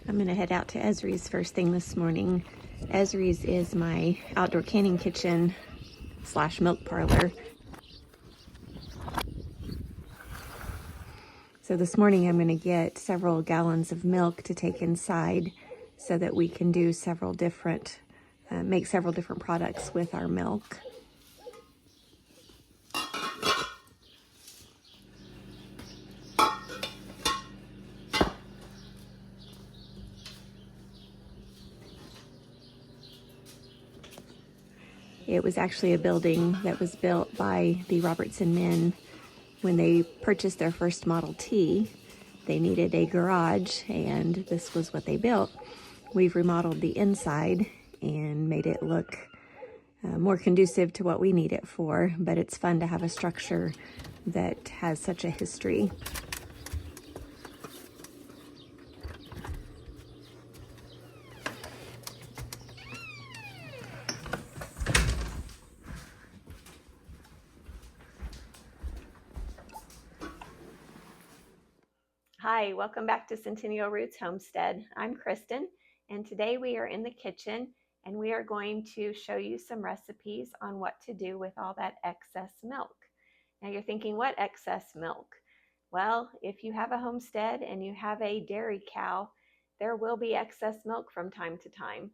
I'm gonna head out to Esri's first thing this morning. Esri's is my outdoor canning kitchen / milk parlor. So this morning I'm gonna get several gallons of milk to take inside so that we can do several different, make several different products with our milk. It was actually a building that was built by the Robertson men when they purchased their first Model T. They needed a garage, and this was what they built. We've remodeled the inside and made it look more conducive to what we need it for, but it's fun to have a structure that has such a history. Hi, welcome back to Centennial Roots Homestead. I'm Kristen, and today we are in the kitchen and we are going to show you some recipes on what to do with all that excess milk. Now you're thinking, what excess milk? Well, if you have a homestead and you have a dairy cow, there will be excess milk from time to time.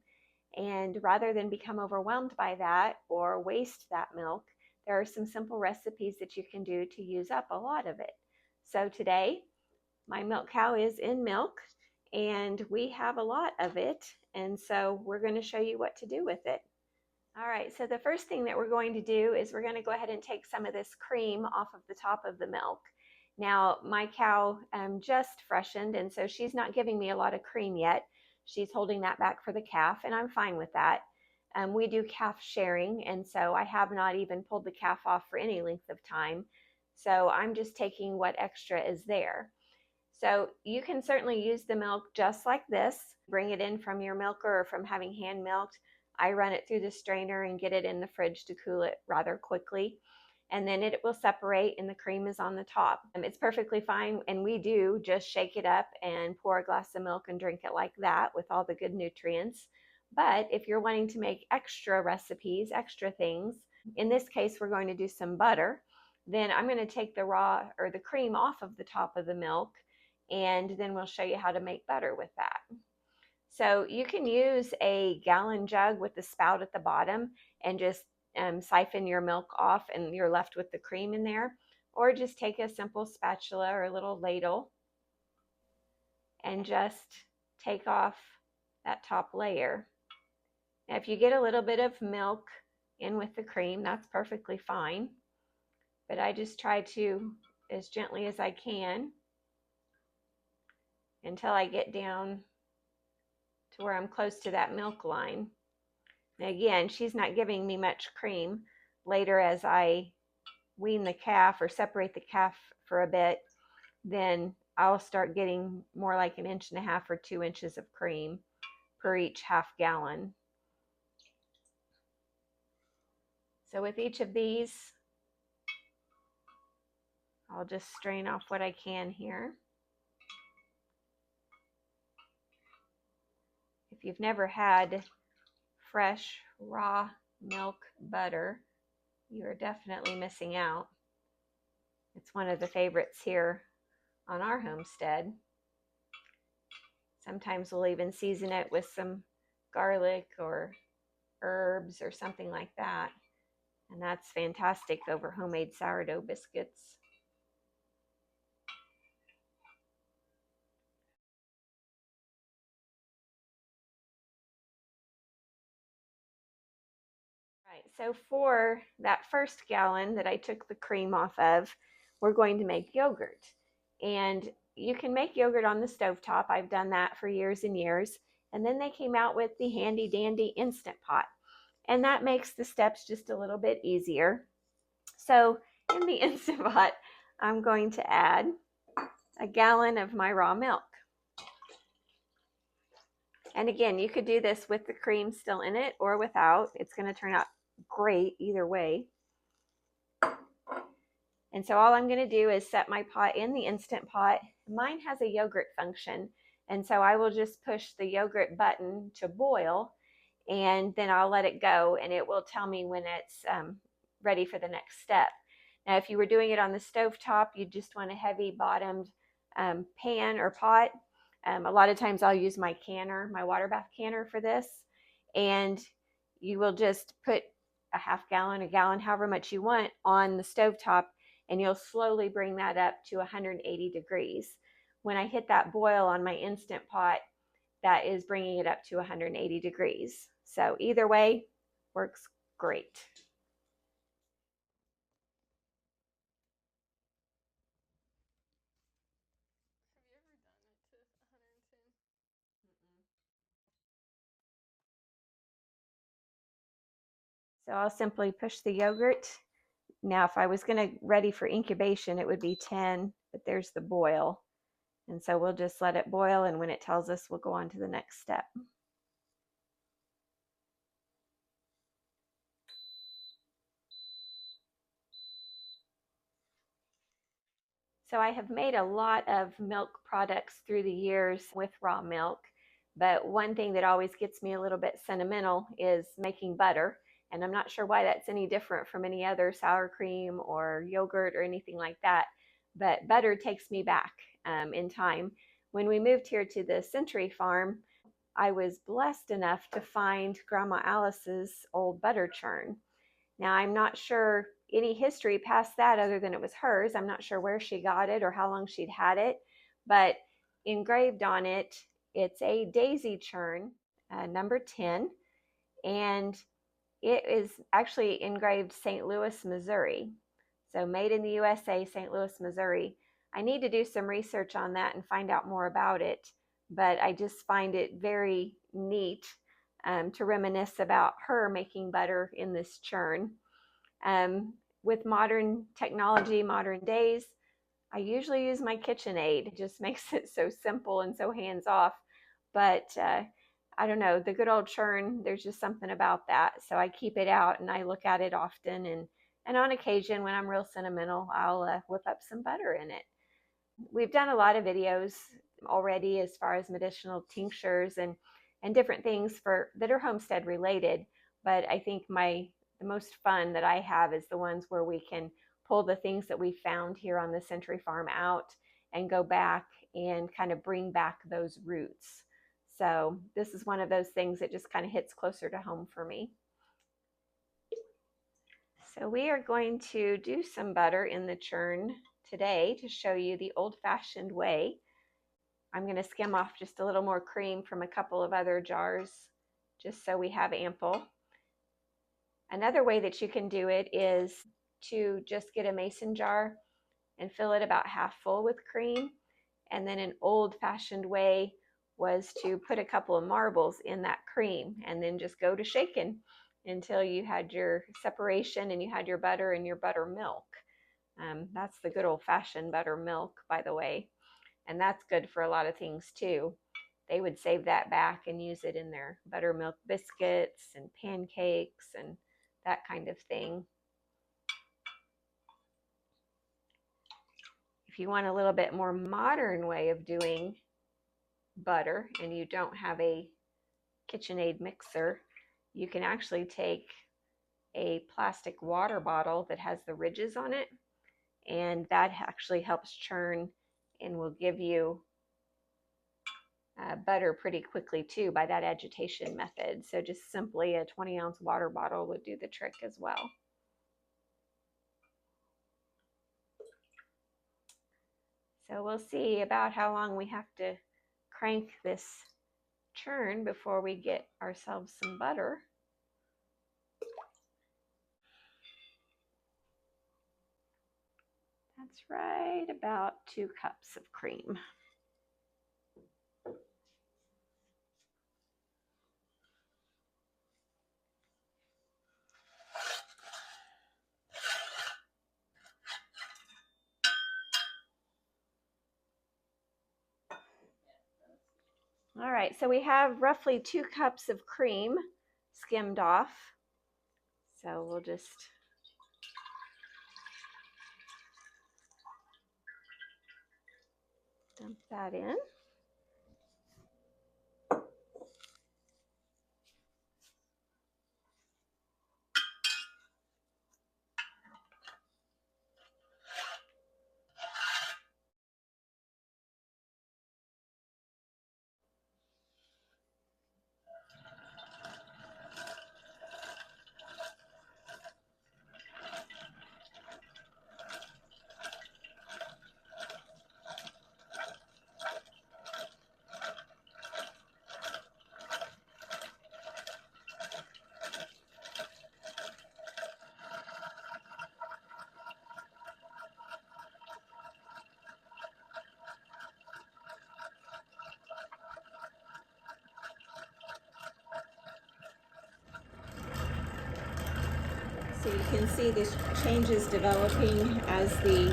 And rather than become overwhelmed by that or waste that milk, there are some simple recipes that you can do to use up a lot of it. So today, my milk cow is in milk and we have a lot of it, and so we're going to show you what to do with it. All right, so the first thing that we're going to do is we're going to go ahead and take some of this cream off of the top of the milk. Now my cow just freshened, and so she's not giving me a lot of cream yet. She's holding that back for the calf, and I'm fine with that. We do calf sharing, and so I have not even pulled the calf off for any length of time. So I'm just taking what extra is there. So you can certainly use the milk just like this. Bring it in from your milker or from having hand milked. I run it through the strainer and get it in the fridge to cool it rather quickly. And then it will separate and the cream is on the top. It's perfectly fine, and we do just shake it up and pour a glass of milk and drink it like that with all the good nutrients. But if you're wanting to make extra recipes, extra things, in this case we're going to do some butter, then I'm going to take the raw or the cream off of the top of the milk, and then we'll show you how to make butter with that. So you can use a gallon jug with the spout at the bottom and just siphon your milk off and you're left with the cream in there, or just take a simple spatula or a little ladle and just take off that top layer. Now if you get a little bit of milk in with the cream, that's perfectly fine, but I just try to, as gently as I can, until I get down to where I'm close to that milk line. And again, she's not giving me much cream. Later, as I wean the calf or separate the calf for a bit, then I'll start getting more like 1.5 inches or 2 inches of cream per each half gallon. So with each of these, I'll just strain off what I can here. If you've never had fresh, raw milk butter, you are definitely missing out. It's one of the favorites here on our homestead. Sometimes we'll even season it with some garlic or herbs or something like that. And that's fantastic over homemade sourdough biscuits. Right, so for that first gallon that I took the cream off of, we're going to make yogurt. And you can make yogurt on the stovetop. I've done that for years and years. And then they came out with the handy dandy Instant Pot. And that makes the steps just a little bit easier. So in the Instant Pot, I'm going to add a gallon of my raw milk. And again, you could do this with the cream still in it or without. It's going to turn out great either way. And so all I'm going to do is set my pot in the Instant Pot. Mine has a yogurt function, And so I will just push the yogurt button to boil, and then I'll let it go, and it will tell me when it's ready for the next step. Now, if you were doing it on the stove top, you just want a heavy bottomed pan or pot. A lot of times I'll use my canner, my water bath canner for this. And you will just put a half gallon, a gallon, however much you want on the stove top, and you'll slowly bring that up to 180 degrees. When I hit that boil on my Instant Pot, that is bringing it up to 180 degrees. So either way works great. Have you ever done it to 110? So I'll simply push the yogurt. Now, if I was going to ready for incubation, it would be 10, but there's the boil. And so we'll just let it boil, and when it tells us, we'll go on to the next step. So I have made a lot of milk products through the years with raw milk, but one thing that always gets me a little bit sentimental is making butter. And I'm not sure why that's any different from any other sour cream or yogurt or anything like that, but butter takes me back in time. When we moved here to the Century Farm, I was blessed enough to find Grandma Alice's old butter churn. Now, I'm not sure any history past that other than it was hers. I'm not sure where she got it or how long she'd had it, but engraved on it, it's a daisy churn, number 10, and it is actually engraved St. Louis, Missouri. So made in the USA, St. Louis, Missouri. I need to do some research on that and find out more about it, but I just find it very neat to reminisce about her making butter in this churn. With modern technology, modern days, I usually use my KitchenAid. It just makes it so simple and so hands off. But I don't know, the good old churn, there's just something about that. So I keep it out and I look at it often. And on occasion, when I'm real sentimental, I'll whip up some butter in it. We've done a lot of videos already as far as medicinal tinctures and different things that are homestead related. But I think the most fun that I have is the ones where we can pull the things that we found here on the Century Farm out and go back and kind of bring back those roots. So this is one of those things that just kind of hits closer to home for me. So we are going to do some butter in the churn today to show you the old-fashioned way. I'm going to skim off just a little more cream from a couple of other jars just so we have ample. Another way that you can do it is to just get a mason jar and fill it about half full with cream. And then an old-fashioned way was to put a couple of marbles in that cream and then just go to shaking until you had your separation and you had your butter and your buttermilk. That's the good old-fashioned buttermilk, by the way. And that's good for a lot of things too. They would save that back and use it in their buttermilk biscuits and pancakes and that kind of thing. If you want a little bit more modern way of doing butter and you don't have a KitchenAid mixer, you can actually take a plastic water bottle that has the ridges on it, and that actually helps churn and will give you butter pretty quickly too by that agitation method. So just simply a 20-ounce water bottle would do the trick as well. So we'll see about how long we have to crank this churn before we get ourselves some butter. That's right about 2 cups of cream. All right, so we have roughly 2 cups of cream skimmed off. So we'll just dump that in. So you can see this change is developing as the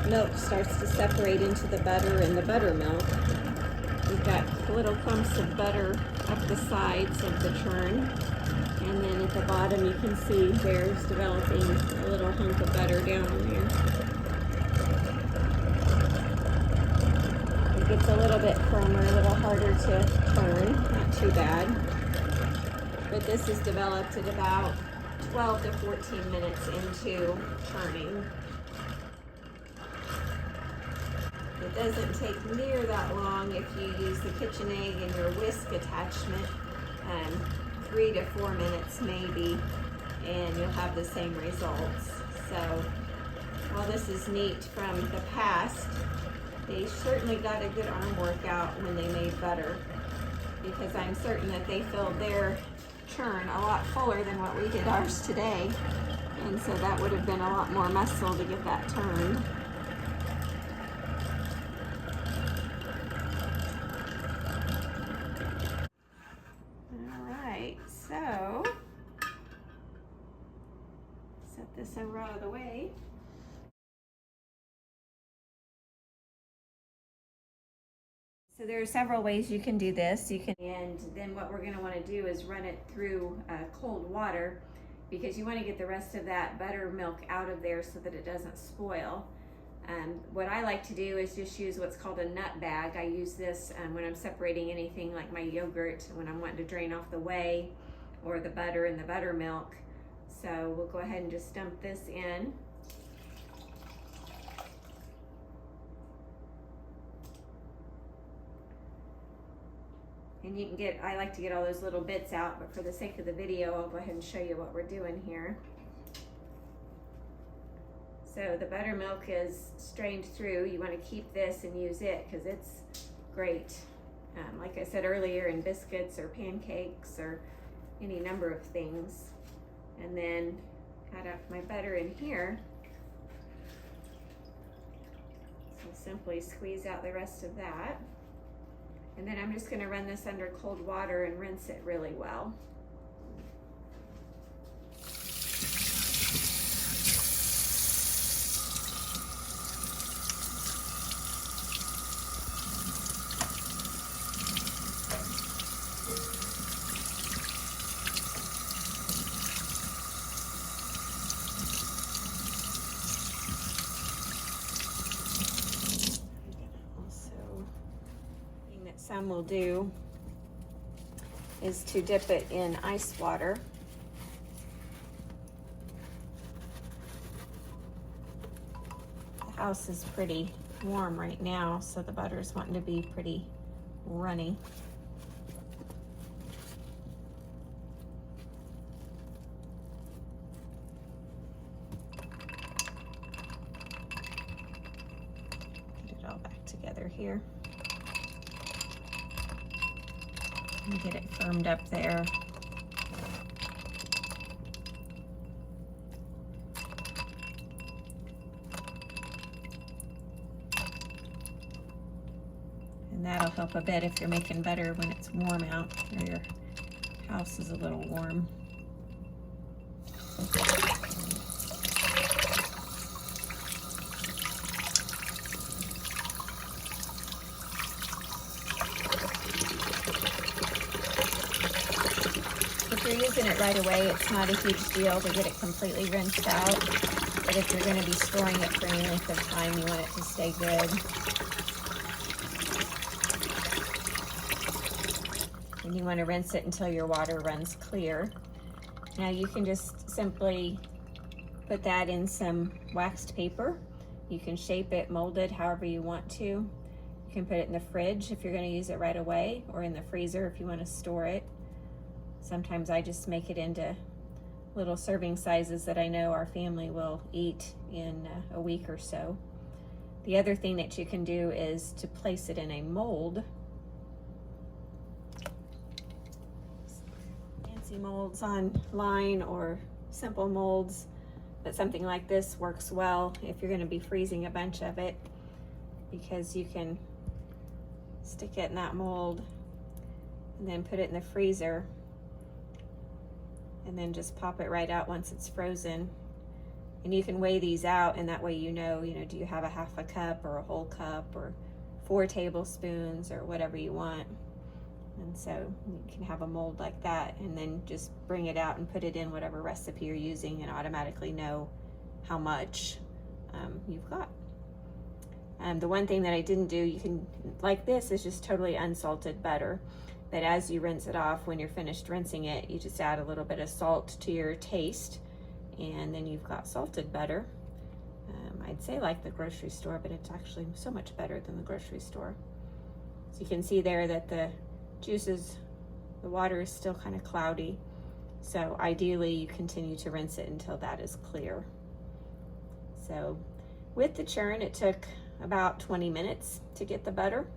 milk starts to separate into the butter and the buttermilk. We've got little clumps of butter up the sides of the churn. And then at the bottom you can see there's developing a little hunk of butter down in there. It gets a little bit firmer, a little harder to turn, not too bad. But this is developed at about 12 to 14 minutes into churning. It doesn't take near that long if you use the KitchenAid and your whisk attachment. 3 to 4 minutes maybe, and you'll have the same results. So while this is neat from the past, they certainly got a good arm workout when they made butter, because I'm certain that they filled their churn a lot fuller than what we did ours today, and so that would have been a lot more muscle to get that turned. So, set this over out of the way. So there are several ways you can do this. And then what we're going to want to do is run it through cold water, because you want to get the rest of that buttermilk out of there so that it doesn't spoil. What I like to do is just use what's called a nut bag. I use this when I'm separating anything like my yogurt, when I'm wanting to drain off the whey or the butter and the buttermilk. So we'll go ahead and just dump this in. And you can get, I like to get all those little bits out, but for the sake of the video, I'll go ahead and show you what we're doing here. So the buttermilk is strained through. You want to keep this and use it because it's great. Like I said earlier, in biscuits or pancakes or any number of things. And then add up my butter in here. So simply squeeze out the rest of that. And then I'm just going to run this under cold water and rinse it really well. Some will do is to dip it in ice water. The house is pretty warm right now, so the butter's wanting to be pretty runny. Get it all back together here. And get it firmed up there. And that'll help a bit if you're making butter when it's warm out, or your house is a little warm. If you're using it right away, it's not a huge deal to get it completely rinsed out. But if you're going to be storing it for any length of time, you want it to stay good. And you want to rinse it until your water runs clear. Now you can just simply put that in some waxed paper. You can shape it, mold it however you want to. You can put it in the fridge if you're going to use it right away, or in the freezer if you want to store it. Sometimes I just make it into little serving sizes that I know our family will eat in a week or so. The other thing that you can do is to place it in a mold. Fancy molds online or simple molds, but something like this works well if you're going to be freezing a bunch of it, because you can stick it in that mold and then put it in the freezer. and then just pop it right out once it's frozen. And you can weigh these out, and that way you know, do you have a half a cup or a whole cup or 4 tablespoons or whatever you want. And so you can have a mold like that, and then just bring it out and put it in whatever recipe you're using and automatically know how much you've got. The one thing that I didn't do, you can, like this is just totally unsalted butter. But as you rinse it off, when you're finished rinsing it, you just add a little bit of salt to your taste, and then you've got salted butter. I'd say like the grocery store, but it's actually so much better than the grocery store. So you can see there that the juices, the water is still kind of cloudy. So ideally you continue to rinse it until that is clear. So with the churn, it took about 20 minutes to get the butter.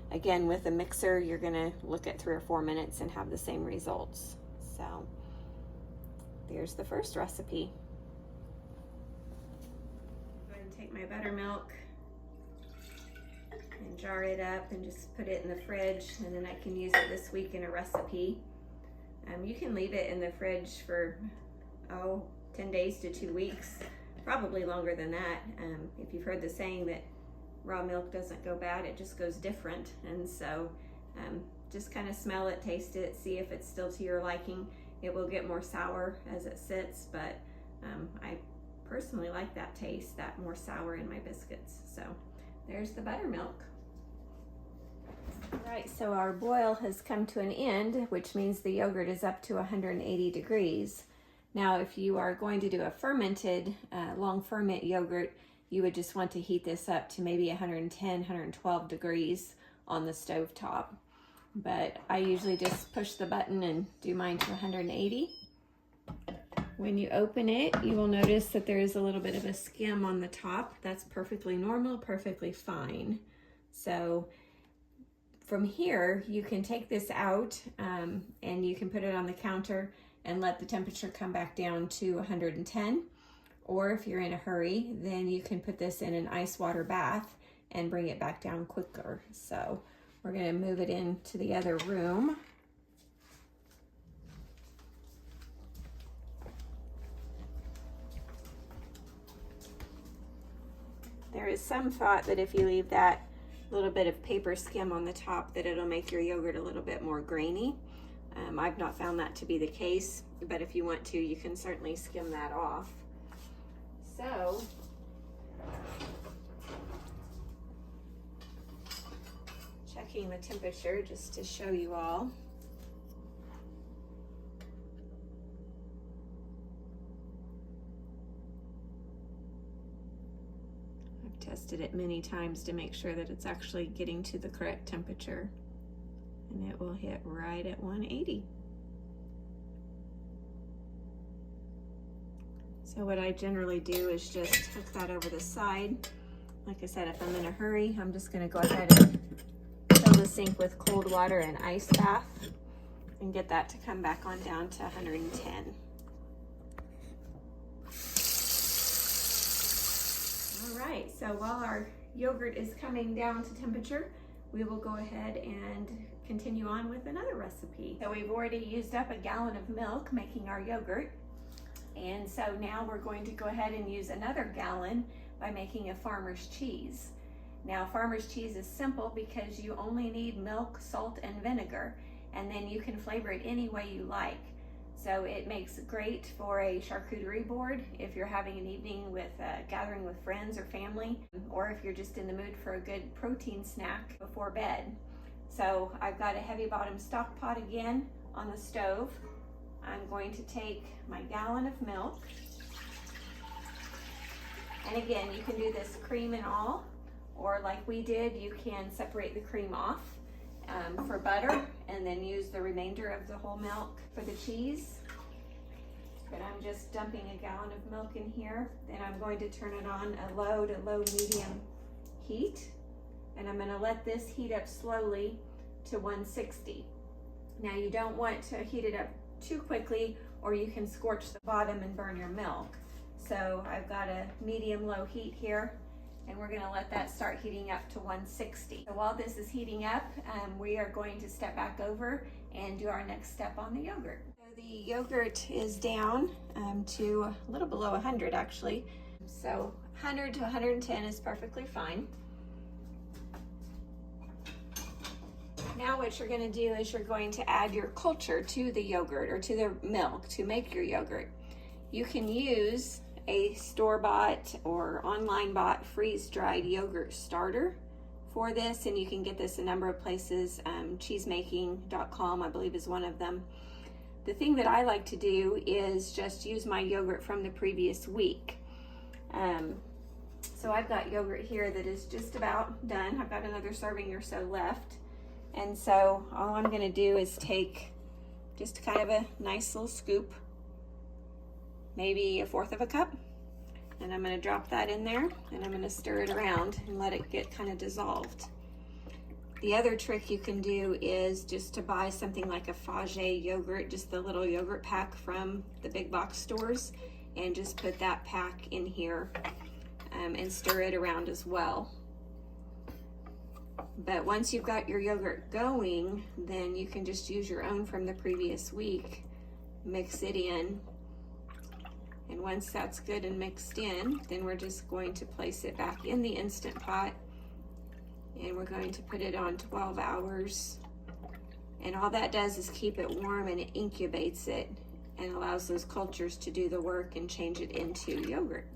Again, with a mixer, you're gonna look at 3 or 4 minutes and have the same results. So there's the first recipe. Go ahead and take my buttermilk and jar it up and just put it in the fridge, and then I can use it this week in a recipe. You can leave it in the fridge for 10 days to 2 weeks, probably longer than that. If you've heard the saying that raw milk doesn't go bad, it just goes different. And so just kind of smell it, taste it, see if it's still to your liking. It will get more sour as it sits, but I personally like that taste, that more sour in my biscuits. So there's the buttermilk. All right, so our boil has come to an end, which means the yogurt is up to 180 degrees. Now, if you are going to do a fermented, long ferment yogurt, you would just want to heat this up to maybe 110, 112 degrees on the stove top. But I usually just push the button and do mine to 180. When you open it, you will notice that there is a little bit of a skim on the top. That's perfectly normal, perfectly fine. So from here, you can take this out and you can put it on the counter and let the temperature come back down to 110. Or if you're in a hurry, then you can put this in an ice water bath and bring it back down quicker. So we're gonna move it into the other room. There is some thought that if you leave that little bit of paper skim on the top, that it'll make your yogurt a little bit more grainy. I've not found that to be the case, but if you want to, you can certainly skim that off. So, checking the temperature just to show you all. I've tested it many times to make sure that it's actually getting to the correct temperature, and it will hit right at 180. So what I generally do is just hook that over the side. Like I said, if I'm in a hurry, I'm just gonna go ahead and fill the sink with cold water and ice bath and get that to come back on down to 110. All right, so while our yogurt is coming down to temperature, we will go ahead and continue on with another recipe. So we've already used up a gallon of milk making our yogurt. And so now we're going to go ahead and use another gallon by making a farmer's cheese. Now, farmer's cheese is simple because you only need milk, salt, and vinegar, and then you can flavor it any way you like. So it makes great for a charcuterie board if you're having an evening with gathering with friends or family, or if you're just in the mood for a good protein snack before bed. So I've got a heavy bottom stock pot again on the stove. I'm going to take my gallon of milk, and again, you can do this cream and all, or like we did, you can separate the cream off for butter and then use the remainder of the whole milk for the cheese. But I'm just dumping a gallon of milk in here. Then I'm going to turn it on a low to low medium heat, and I'm going to let this heat up slowly to 160. Now you don't want to heat it up too quickly, or you can scorch the bottom and burn your milk. So I've got a medium low heat here, and we're going to let that start heating up to 160. So while this is heating up, we are going to step back over and do our next step on the yogurt. So The yogurt is down to a little below 100 actually. So 100 to 110 is perfectly fine. Now what you're going to do is you're going to add your culture to the yogurt or to the milk to make your yogurt. You can use a store-bought or online-bought freeze-dried yogurt starter for this, and you can get this a number of places. Cheesemaking.com I believe is one of them. The thing that I like to do is just use my yogurt from the previous week. So I've got yogurt here that is just about done. I've got another serving or so left. And so all I'm going to do is take just kind of a nice little scoop, maybe 1/4 of a cup, and I'm going to drop that in there, and I'm going to stir it around and let it get kind of dissolved. The other trick you can do is just to buy something like a Foraging yogurt, just the little yogurt pack from the big box stores, and just put that pack in here and stir it around as well. But once you've got your yogurt going, then you can just use your own from the previous week, mix it in, and once that's good and mixed in, then we're just going to place it back in the Instant Pot, and we're going to put it on 12 hours. And all that does is keep it warm, and it incubates it and allows those cultures to do the work and change it into yogurt.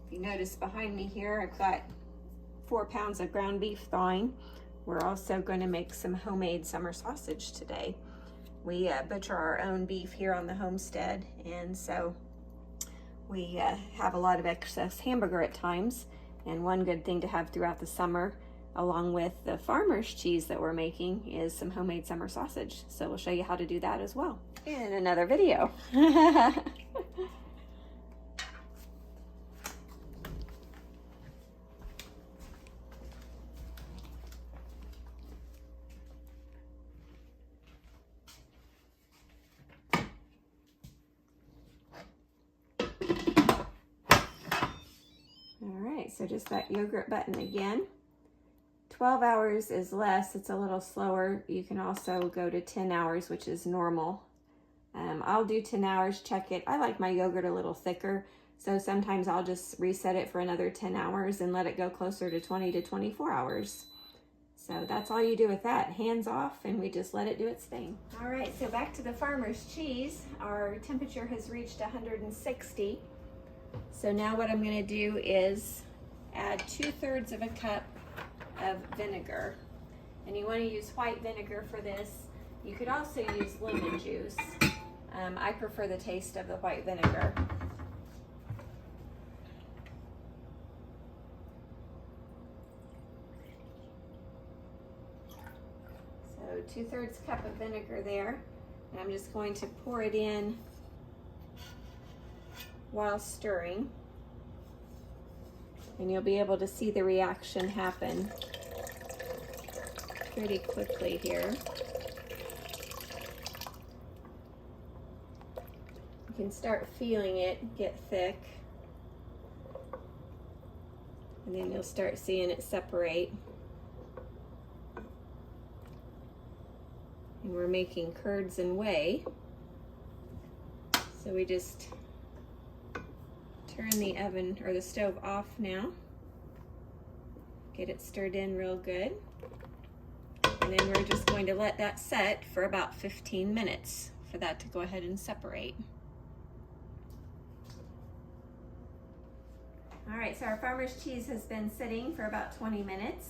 If you notice behind me here, I've got 4 pounds of ground beef thawing. We're also going to make some homemade summer sausage today. We butcher our own beef here on the homestead, and so we have a lot of excess hamburger at times. And one good thing to have throughout the summer, along with the farmer's cheese that we're making, is some homemade summer sausage. So we'll show you how to do that as well in another video. So just that yogurt button again. 12 hours is less, it's a little slower. You can also go to 10 hours, which is normal. I'll do 10 hours, check it. I like my yogurt a little thicker, so sometimes I'll just reset it for another 10 hours and let it go closer to 20 to 24 hours. So that's all you do with that. Hands off, and we just let it do its thing. All right, so back to the farmer's cheese. Our temperature has reached 160. So now what I'm going to do is add 2/3 of a cup of vinegar, and you want to use white vinegar for this. You could also use lemon juice. I prefer the taste of the white vinegar. So 2/3 cup of vinegar there, and I'm just going to pour it in while stirring. And you'll be able to see the reaction happen pretty quickly here. You can start feeling it get thick, and then you'll start seeing it separate. And we're making curds and whey, so we just turn the oven or the stove off now. Get it stirred in real good. And then we're just going to let that set for about 15 minutes for that to go ahead and separate. All right, so our farmer's cheese has been sitting for about 20 minutes,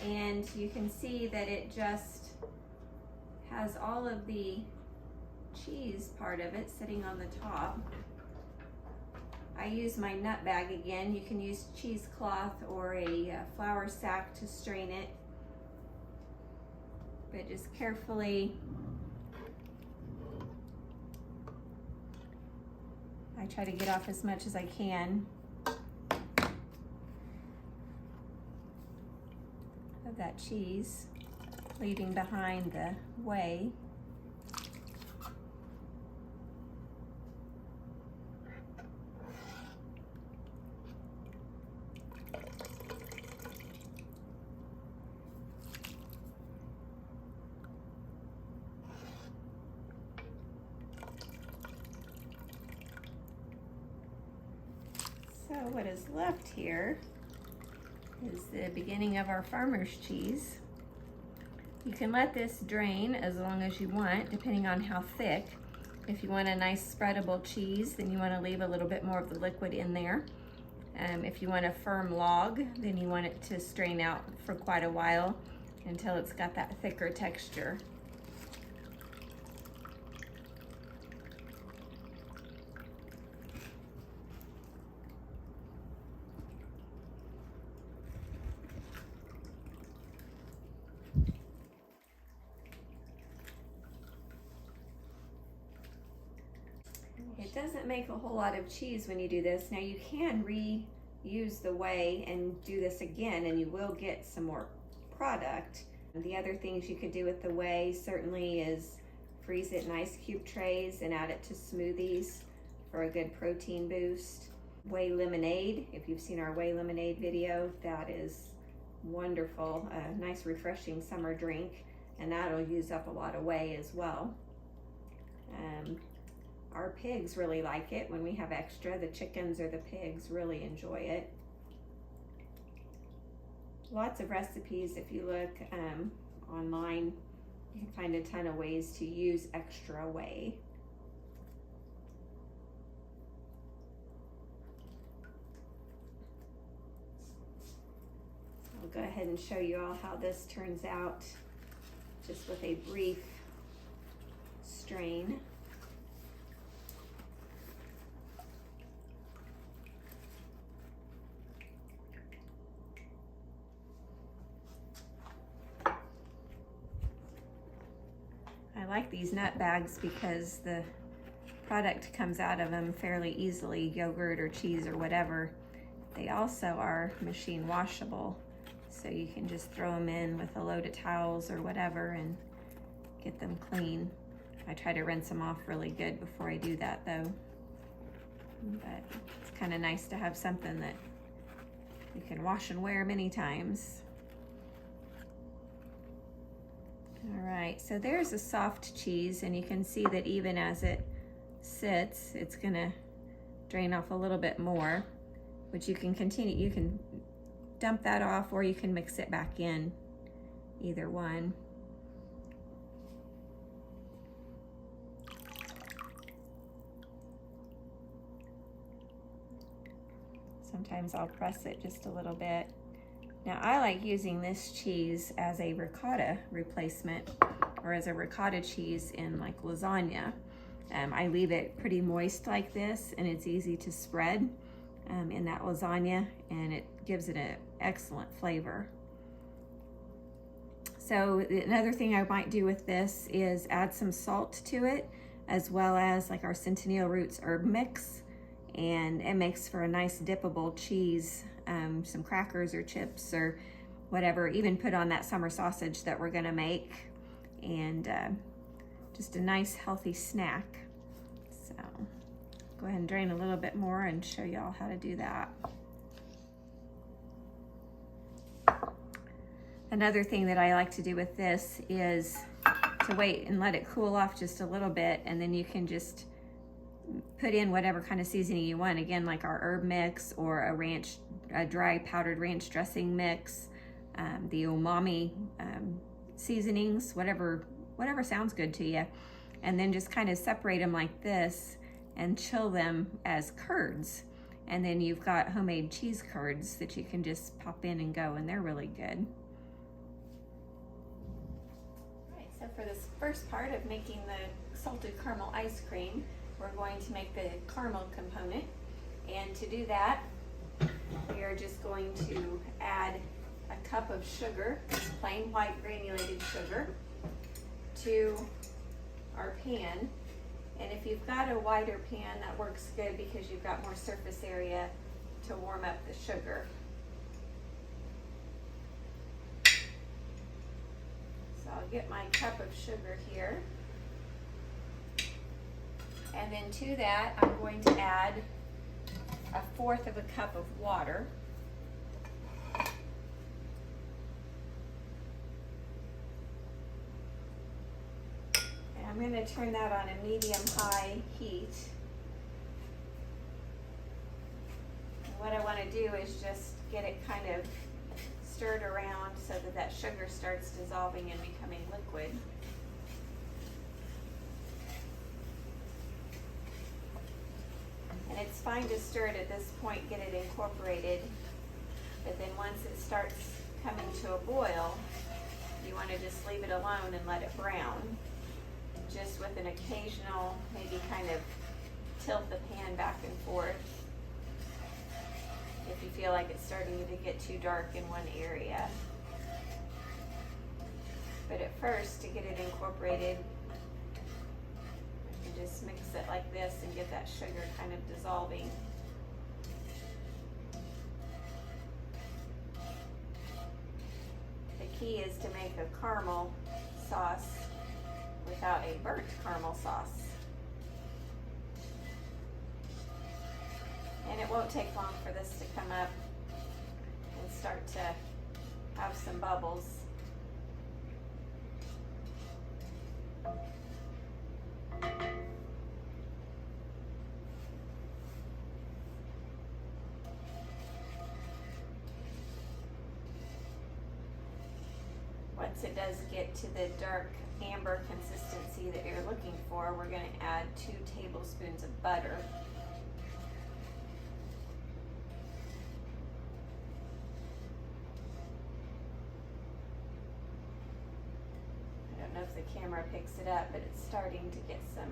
and you can see that it just has all of the cheese part of it sitting on the top. I use my nut bag again. You can use cheesecloth or a flour sack to strain it, but just carefully, I try to get off as much as I can of that cheese, leaving behind the whey. what is left here is the beginning of our farmer's cheese. You can let this drain as long as you want, depending on how thick. If you want a nice spreadable cheese, then you want to leave a little bit more of the liquid in there. If you want a firm log, then you want it to strain out for quite a while until it's got that thicker texture. It doesn't make a whole lot of cheese when you do this. Now you can reuse the whey and do this again and you will get some more product. The other things you could do with the whey certainly is freeze it in ice cube trays and add it to smoothies for a good protein boost. Whey lemonade, if you've seen our whey lemonade video, that is wonderful, a nice refreshing summer drink, and that'll use up a lot of whey as well. Our pigs really like it when we have extra. The chickens or the pigs really enjoy it. Lots of recipes. If you look online, you can find a ton of ways to use extra whey. I'll go ahead and show you all how this turns out just with a brief strain. I like these nut bags because the product comes out of them fairly easily, yogurt or cheese or whatever. They also are machine washable, so you can just throw them in with a load of towels or whatever and get them clean. I try to rinse them off really good before I do that though. But it's kind of nice to have something that you can wash and wear many times. All right, so there's a soft cheese, and you can see that even as it sits, it's gonna drain off a little bit more, which you can continue. You can dump that off or you can mix it back in, either one. Sometimes I'll press it just a little bit. Now I like using this cheese as a ricotta replacement, or as a ricotta cheese in like lasagna. I leave it pretty moist like this, and it's easy to spread in that lasagna, and it gives it an excellent flavor. So another thing I might do with this is add some salt to it, as well as like our Centennial Roots herb mix, and it makes for a nice dippable cheese. Some crackers or chips or whatever, even put on that summer sausage that we're gonna make, and just a nice healthy snack. So go ahead and drain a little bit more and show y'all how to do that. Another thing that I like to do with this is to wait and let it cool off just a little bit, and then you can just put in whatever kind of seasoning you want. Again, like our herb mix or a dry powdered ranch dressing mix, the umami seasonings, whatever sounds good to you. And then just kind of separate them like this and chill them as curds. And then you've got homemade cheese curds that you can just pop in and go, and they're really good. All right, so for this first part of making the salted caramel ice cream, we're going to make the caramel component. And to do that, we are just going to add a cup of sugar, plain white granulated sugar, to our pan. And if you've got a wider pan, that works good because you've got more surface area to warm up the sugar. So I'll get my cup of sugar here. And then to that, I'm going to add 1/4 of a cup of water. And I'm going to turn that on a medium-high heat. what I want to do is just get it kind of stirred around so that that sugar starts dissolving and becoming liquid. And it's fine to stir it at this point, get it incorporated, but then once it starts coming to a boil, you want to just leave it alone and let it brown, just with an occasional, maybe kind of tilt the pan back and forth if you feel like it's starting to get too dark in one area. But at first, to get it incorporated, you just mix it like this and get that sugar kind of dissolving. The key is to make a caramel sauce without a burnt caramel sauce. And it won't take long for this to come up and start to have some bubbles. Once it does get to the dark amber consistency that you're looking for, we're going to add 2 tablespoons of butter. I don't know if the camera picks it up, but it's starting to get some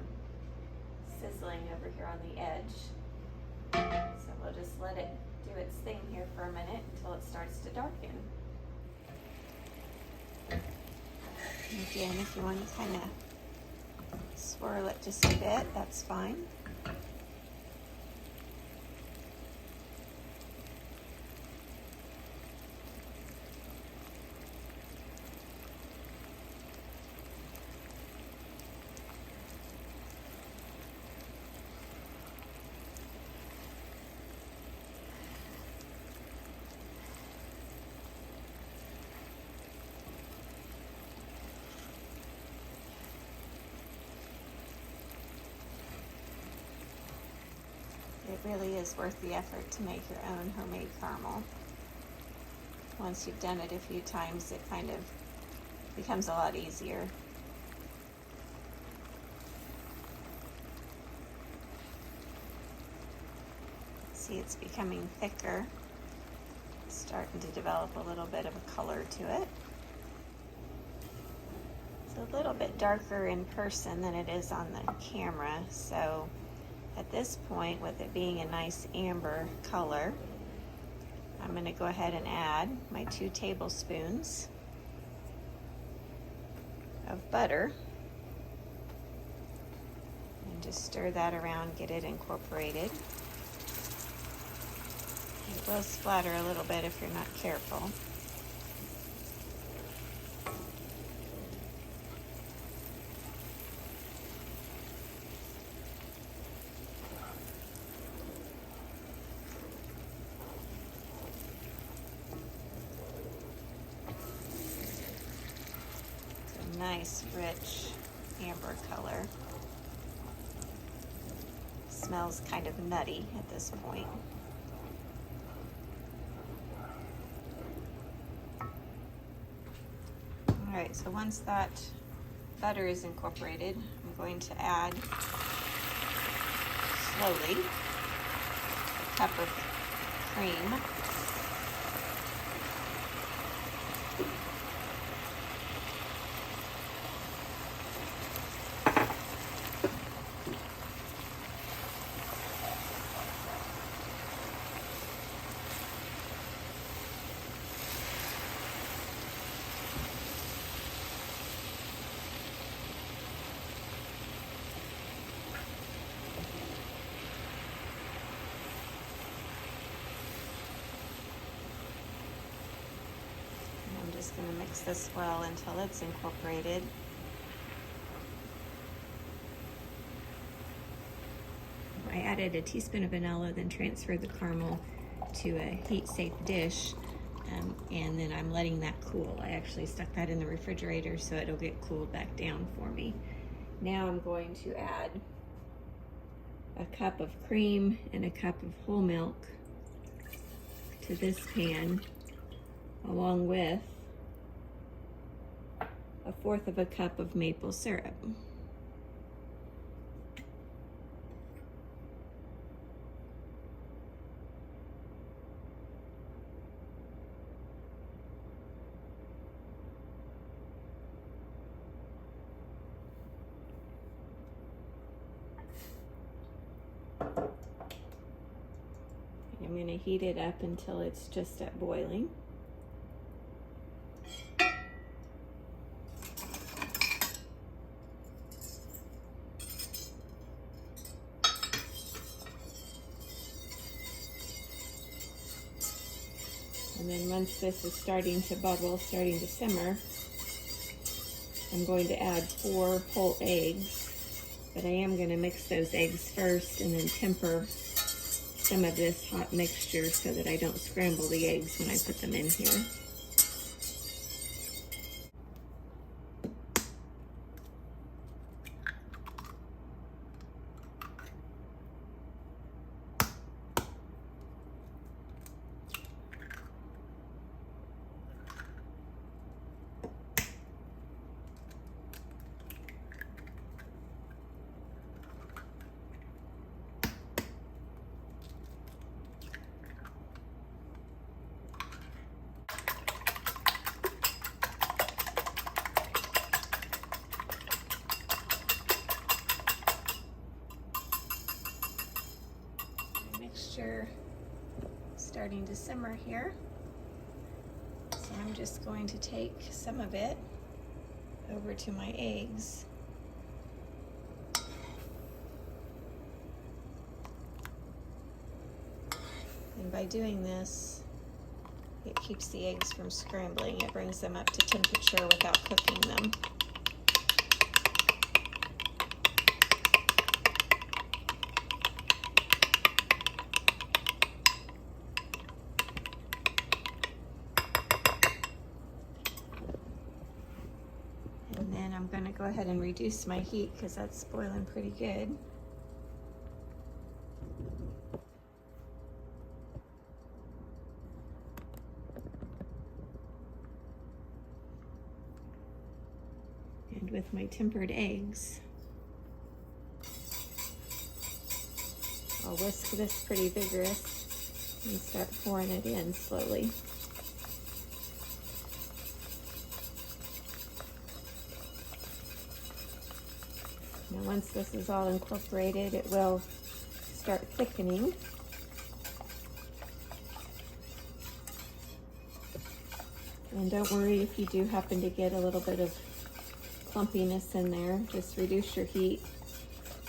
sizzling over here on the edge. So we'll just let it do its thing here for a minute until it starts to darken. Again, if you want to kind of swirl it just a bit, that's fine. It really is worth the effort to make your own homemade caramel. Once you've done it a few times, it kind of becomes a lot easier. See, it's becoming thicker. It's starting to develop a little bit of a color to it. It's a little bit darker in person than it is on the camera, so at this point, with it being a nice amber color, I'm going to go ahead and add my 2 tablespoons of butter and just stir that around, get it incorporated. It will splatter a little bit if you're not careful. Nice, rich amber color. Smells kind of nutty at this point. Alright, so once that butter is incorporated, I'm going to add slowly a cup of cream. I'm just going to mix this well until it's incorporated. I added a teaspoon of vanilla, then transferred the caramel to a heat-safe dish, and then I'm letting that cool. I actually stuck that in the refrigerator so it'll get cooled back down for me. Now I'm going to add a cup of cream and a cup of whole milk. to this pan, along with 1/4 cup of maple syrup. I'm going to heat it up until it's just at boiling. And then once this is starting to bubble, starting to simmer, I'm going to add 4 whole eggs, but I am going to mix those eggs first and then temper some of this hot mixture so that I don't scramble the eggs when I put them in here. Mixture starting to simmer here, so I'm just going to take some of it over to my eggs. And by doing this, it keeps the eggs from scrambling. It brings them up to temperature without cooking them. And then I'm going to go ahead and reduce my heat because that's boiling pretty good. And with my tempered eggs, I'll whisk this pretty vigorous and start pouring it in slowly. Now once this is all incorporated, it will start thickening. And don't worry if you do happen to get a little bit of clumpiness in there. Just reduce your heat,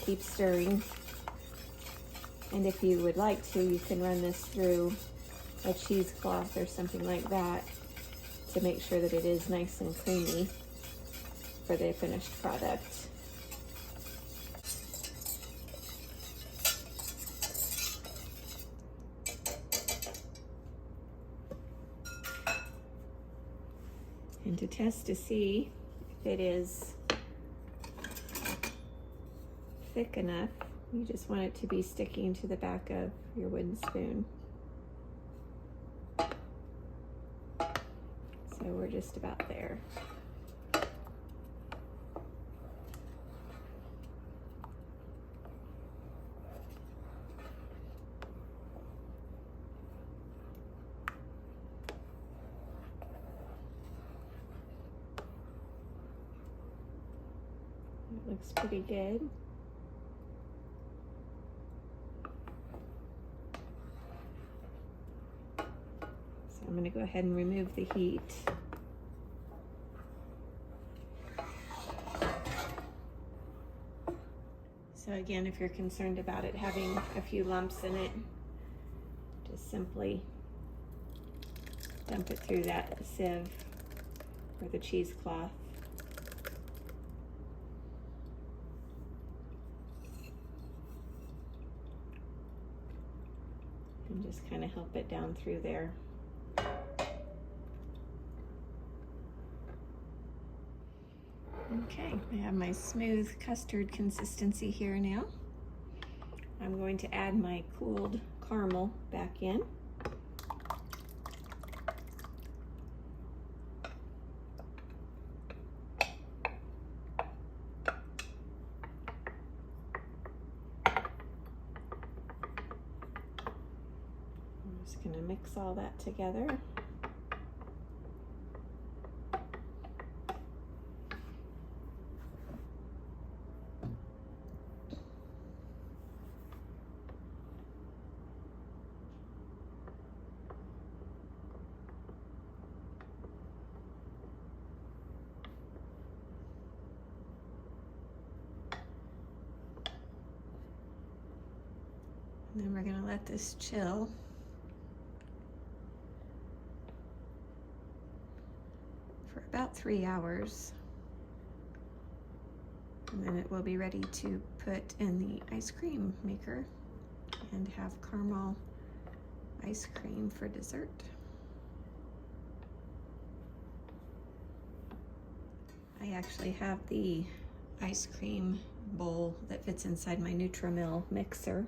keep stirring. And if you would like to, you can run this through a cheesecloth or something like that to make sure that it is nice and creamy for the finished product. And to test to see if it is thick enough, you just want it to be sticking to the back of your wooden spoon. So we're just about there. It looks pretty good. So I'm going to go ahead and remove the heat. So again, if you're concerned about it having a few lumps in it, just simply dump it through that sieve or the cheesecloth. And just kind of help it down through there. Okay, I have my smooth custard consistency here now. I'm going to add my cooled caramel back in. Just gonna mix all that together. And then we're gonna let this chill. For about 3 hours. And then it will be ready to put in the ice cream maker and have caramel ice cream for dessert. I actually have the ice cream bowl that fits inside my Nutrimil mixer.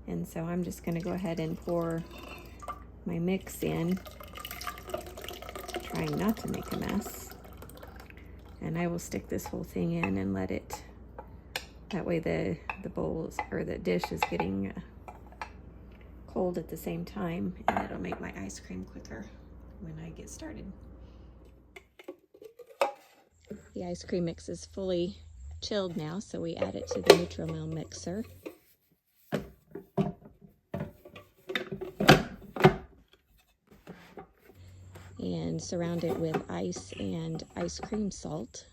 And so I'm just gonna go ahead and pour my mix in, trying not to make a mess. And I will stick this whole thing in and let it, that way the bowls or the dish is getting cold at the same time, and it'll make my ice cream quicker when I get started. The ice cream mix is fully chilled now, so we add it to the Nutrimil mixer. And surround it with ice and ice cream salt.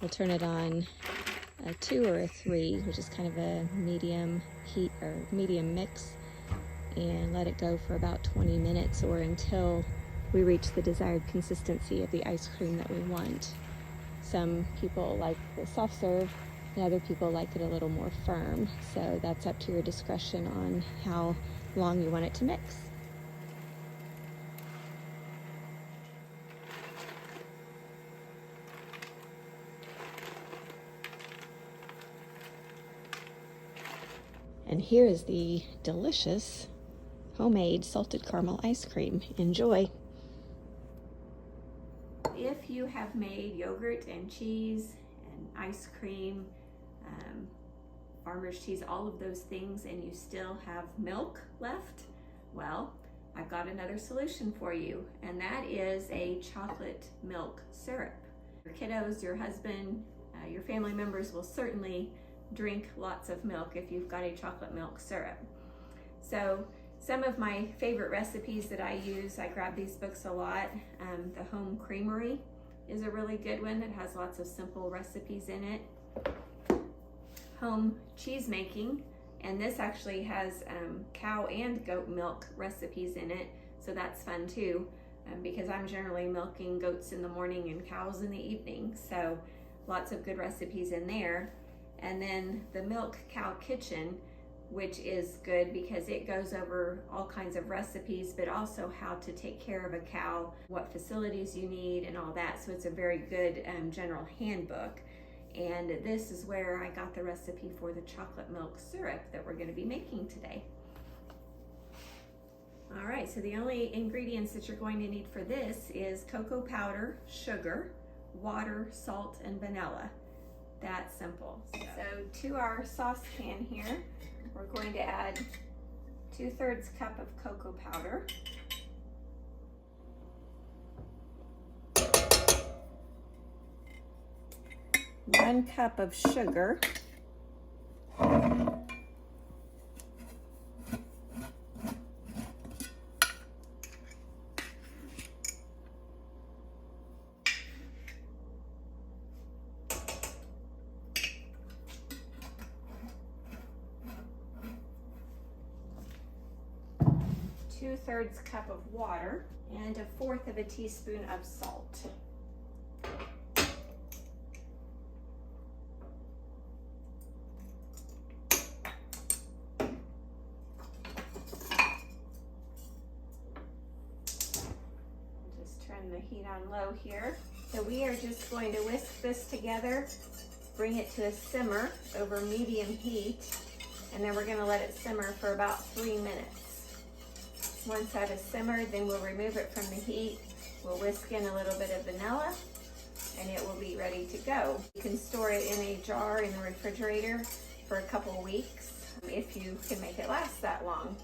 We'll turn it on a 2 or a 3, which is kind of a medium heat or medium mix, and let it go for about 20 minutes or until we reach the desired consistency of the ice cream that we want. Some people like the soft serve, and other people like it a little more firm. So that's up to your discretion on how long you want it to mix. And here is the delicious homemade salted caramel ice cream. Enjoy. If you have made yogurt and cheese and ice cream, farmer's cheese, all of those things, and you still have milk left, well, I've got another solution for you, and that is a chocolate milk syrup. Your kiddos, your husband, your family members will certainly drink lots of milk if you've got a chocolate milk syrup. So some of my favorite recipes that I use, I grab these books a lot. The Home Creamery is a really good one that has lots of simple recipes in it. Home Cheese Making, and this actually has cow and goat milk recipes in it, so that's fun too, because I'm generally milking goats in the morning and cows in the evening, so lots of good recipes in there. And then the Milk Cow Kitchen, which is good because it goes over all kinds of recipes, but also how to take care of a cow, what facilities you need and all that. So it's a very good general handbook. And this is where I got the recipe for the chocolate milk syrup that we're going to be making today. All right, so the only ingredients that you're going to need for this is cocoa powder, sugar, water, salt, and vanilla. That's simple. So to our saucepan here, we're going to add 2/3 cup of cocoa powder, 1 cup of sugar, 2/3 cup of water, and 1/4 teaspoon of salt. Just turn the heat on low here. So we are just going to whisk this together, bring it to a simmer over medium heat, and then we're going to let it simmer for about 3 minutes. Once that is simmered, then we'll remove it from the heat. We'll whisk in a little bit of vanilla and it will be ready to go. You can store it in a jar in the refrigerator for a couple weeks if you can make it last that long.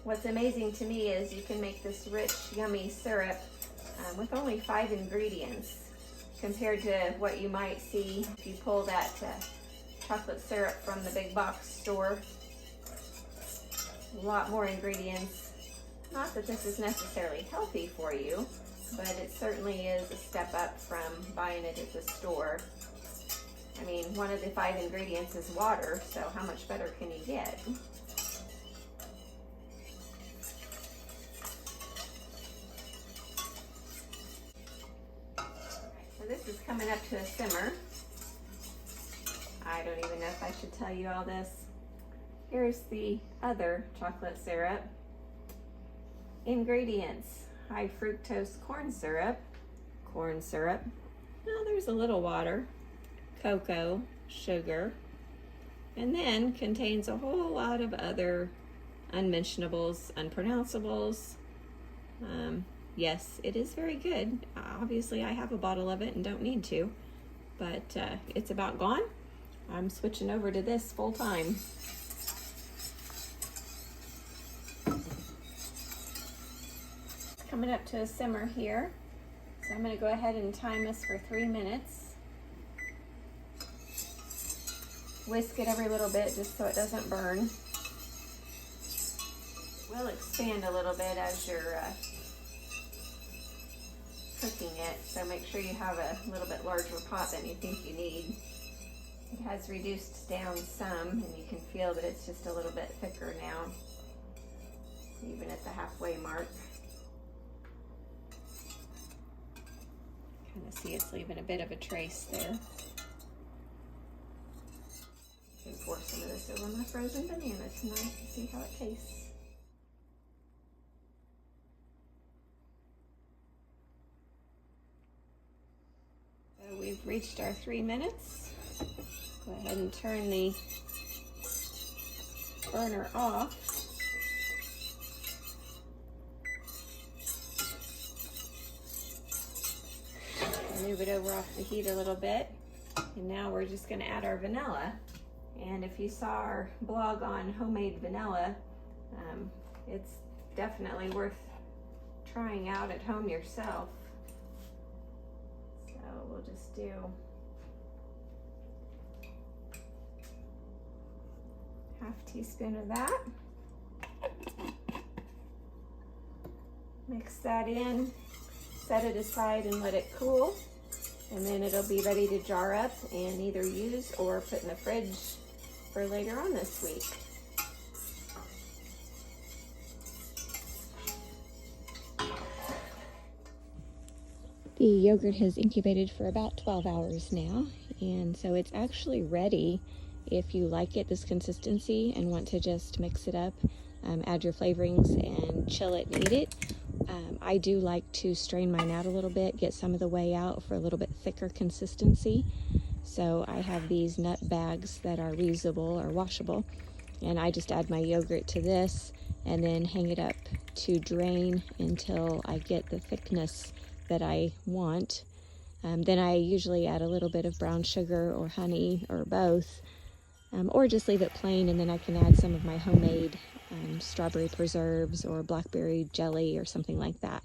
What's amazing to me is you can make this rich, yummy syrup with only 5 ingredients compared to what you might see if you pull that chocolate syrup from the big box store. A lot more ingredients. Not that this is necessarily healthy for you, but it certainly is a step up from buying it at the store. I mean, one of the 5 ingredients is water, so how much better can you get? So this is coming up to a simmer. I don't even know if I should tell you all this. Here's the other chocolate syrup. Ingredients: high fructose corn syrup. Now there's a little water, cocoa, sugar, and then contains a whole lot of other unmentionables, unpronounceables. Yes, it is very good. Obviously, I have a bottle of it and don't need to, but it's about gone. I'm switching over to this full time. It's coming up to a simmer here, so I'm going to go ahead and time this for 3 minutes. Whisk it every little bit just so it doesn't burn. Will expand a little bit as you're cooking it, so make sure you have a little bit larger pot than you think you need. It has reduced down some, and you can feel that it's just a little bit thicker now, even at the halfway mark. Kind of see it's leaving a bit of a trace there. I can pour some of this over my frozen banana tonight and see how it tastes. So we've reached our 3 minutes. Go ahead and turn the burner off. Move it over off the heat a little bit. And now we're just going to add our vanilla. And if you saw our blog on homemade vanilla, it's definitely worth trying out at home yourself. So we'll just do half teaspoon of that. Mix that in, set it aside and let it cool. And then it'll be ready to jar up and either use or put in the fridge for later on this week. The yogurt has incubated for about 12 hours now, and so it's actually ready if you like it this consistency and want to just mix it up, add your flavorings and chill it and eat it. I do like to strain mine out a little bit, get some of the whey out for a little bit thicker consistency. So I have these nut bags that are reusable or washable, and I just add my yogurt to this and then hang it up to drain until I get the thickness that I want. Then I usually add a little bit of brown sugar or honey or both, or just leave it plain, and then I can add some of my homemade strawberry preserves or blackberry jelly or something like that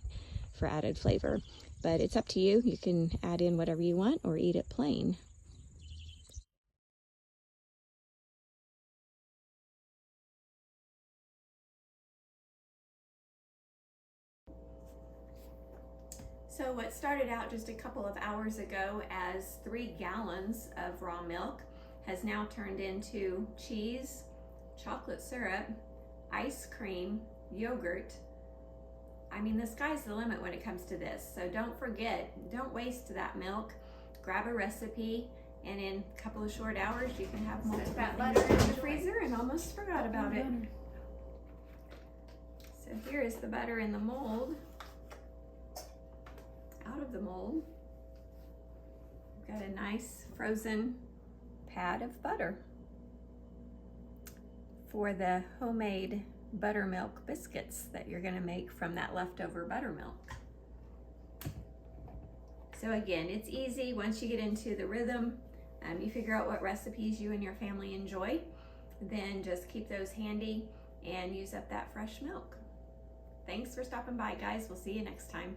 for added flavor. But it's up to you. You can add in whatever you want or eat it plain. So what started out just a couple of hours ago as 3 gallons of raw milk has now turned into cheese, chocolate syrup, ice cream, yogurt. I mean, the sky's the limit when it comes to this. So don't forget, don't waste that milk. Grab a recipe, and in a couple of short hours you can have more fat butter in the freezer, and almost forgot about it. So here is the butter in the mold. Out of the mold, we've got a nice frozen pad of butter for the homemade buttermilk biscuits that you're going to make from that leftover buttermilk. So again, it's easy once you get into the rhythm. You figure out what recipes you and your family enjoy, then just keep those handy and use up that fresh milk. Thanks for stopping by, guys. We'll see you next time.